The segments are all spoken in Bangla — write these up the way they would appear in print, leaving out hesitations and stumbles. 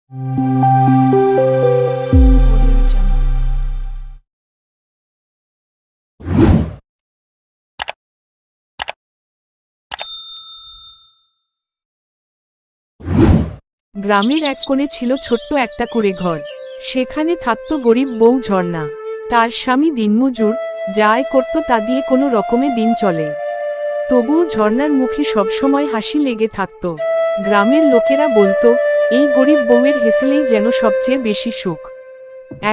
গ্রামের এক কোণে ছিল ছোট্ট একটা কুঁড়ে ঘর। সেখানে থাকত গরিব বউ ঝর্ণা। তার স্বামী দিনমজুর, যা আয় করত তা দিয়ে কোনো রকমে দিন চলে। তবুও ঝর্ণার মুখে সবসময় হাসি লেগে থাকত। গ্রামের লোকেরা বলতো, এই গরিব বউয়ের হেসেলেই যেন সবচেয়ে বেশি সুখ।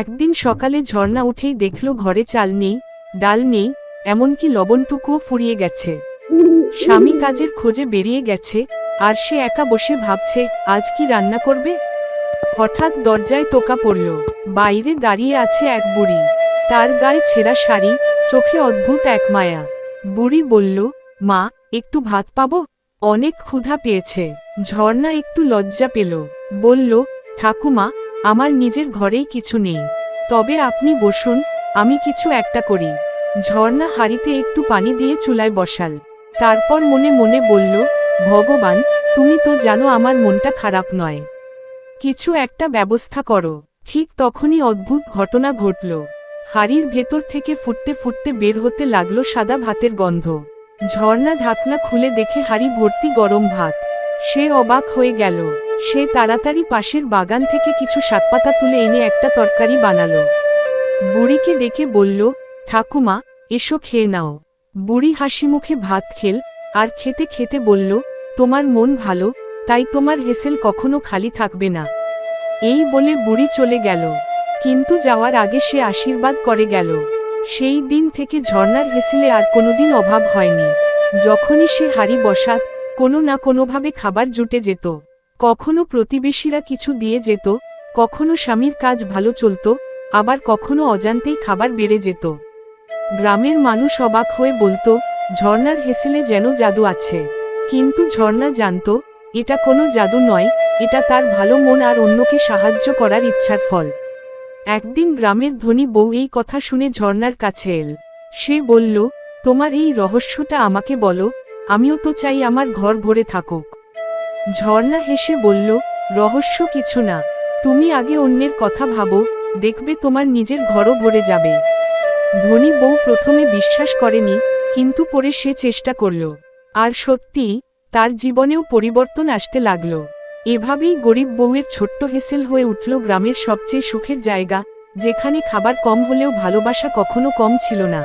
একদিন সকালে ঝর্ণা উঠেই দেখল ঘরে চাল নেই, ডাল নেই, এমনকি লবণটুকুও ফুরিয়ে গেছে। স্বামী কাজের খোঁজে বেরিয়ে গেছে, আর সে একা বসে ভাবছে আজ কি রান্না করবে। হঠাৎ দরজায় টোকা পড়ল। বাইরে দাঁড়িয়ে আছে এক বুড়ি। তার গায়ে ছেঁড়া শাড়ি, চোখে অদ্ভুত এক মায়া। বুড়ি বলল, মা, একটু ভাত পাবো? অনেক ক্ষুধা পেয়েছে। ঝর্ণা একটু লজ্জা পেল, বলল, ঠাকুমা, আমার নিজের ঘরেই কিছু নেই, তবে আপনি বসুন, আমি কিছু একটা করি। ঝর্ণা হাঁড়িতে একটু পানি দিয়ে চুলায় বসাল। তারপর মনে মনে বলল, ভগবান, তুমি তো জানো আমার মনটা খারাপ নয়, কিছু একটা ব্যবস্থা করো। ঠিক তখনই অদ্ভুত ঘটনা ঘটল। হাঁড়ির ভেতর থেকে ফুটতে ফুটতে বের হতে লাগলো সাদা ভাতের গন্ধ। ঝর্ণা ঢাকনা খুলে দেখে হাঁড়ি ভর্তি গরম ভাত। সে অবাক হয়ে গেল। সে তাড়াতাড়ি পাশের বাগান থেকে কিছু শাকপাতা তুলে এনে একটা তরকারি বানালো। বুড়িকে ডেকে বলল, ঠাকুমা, এসো খেয়ে নাও। বুড়ি হাসি মুখে ভাত খেল, আর খেতে খেতে বলল, তোমার মন ভালো, তাই তোমার হেসেল কখনো খালি থাকবে না। এই বলে বুড়ি চলে গেল। কিন্তু যাওয়ার আগে সে আশীর্বাদ করে গেল। সেই দিন থেকে ঝর্ণার হেসেলে আর কোনোদিন অভাব হয়নি। যখনই সে হাঁড়ি বসাত, কোনো না কোনোভাবে খাবার জুটে যেত। কখনো প্রতিবেশীরা কিছু দিয়ে যেত, কখনো স্বামীর কাজ ভালো চলত, আবার কখনো অজান্তেই খাবার বেড়ে যেত। গ্রামের মানুষ অবাক হয়ে বলতো, ঝর্ণার হেসেলে যেন জাদু আছে। কিন্তু ঝর্ণা জানত, এটা কোনো জাদু নয়, এটা তার ভালো মন আর অন্যকে সাহায্য করার ইচ্ছার ফল। একদিন গ্রামের ধনী বউ এই কথা শুনে ঝর্ণার কাছে এল। সে বলল, তোমার এই রহস্যটা আমাকে বলো, আমিও তো চাই আমার ঘর ভরে থাকুক। ঝর্ণা হেসে বলল, রহস্য কিছু না, তুমি আগে অন্যের কথা ভাবো, দেখবে তোমার নিজের ঘরও ভরে যাবে। ধনী বউ প্রথমে বিশ্বাস করেনি, কিন্তু পরে সে চেষ্টা করল। আর সত্যিই, তার জীবনেও পরিবর্তন আসতে লাগল। এভাবেই গরিব বউয়ের ছোট্ট হেসেল হয়ে উঠল গ্রামের সবচেয়ে সুখের জায়গা, যেখানে খাবার কম হলেও ভালোবাসা কখনো কম ছিল না।